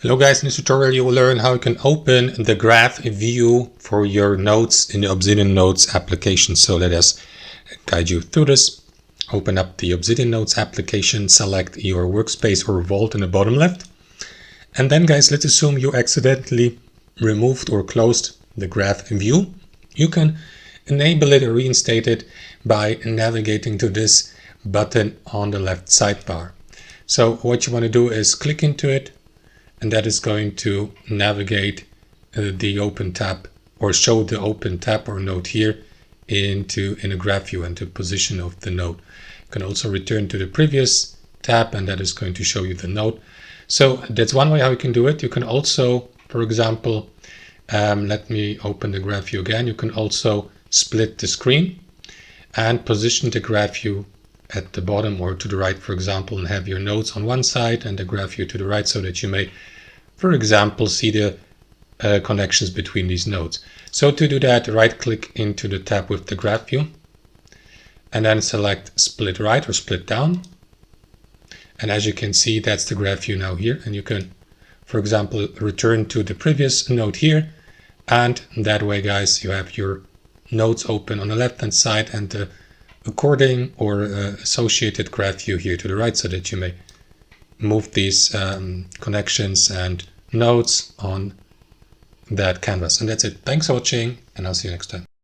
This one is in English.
Hello guys, in this tutorial you will learn how you can open the graph view for your notes in the Obsidian Notes application. So let us guide you through this. Open up the Obsidian Notes application, select your workspace or vault in the bottom left. And then guys, let's assume you accidentally removed or closed the graph view. You can enable it or reinstate it by navigating to this button on the left sidebar. So what you want to do is click into it, and that is going to navigate the open tab or show the open tab or node here in a graph view and the position of the node. You can also return to the previous tab, and that is going to show you the node. So that's one way how you can do it. You can also, for example, let me open the graph view again. You can also split the screen and position the graph view at the bottom or to the right, for example, and have your nodes on one side and the graph view to the right, so that you may, for example, see the connections between these nodes. So to do that, right click into the tab with the graph view and then select split right or split down. And as you can see, that's the graph view now here. And you can, for example, return to the previous node here. And that way, guys, you have your nodes open on the left-hand side and the according or associated graph view here to the right, so that you may move these connections and nodes on that canvas. And that's it. Thanks for watching, and I'll see you next time.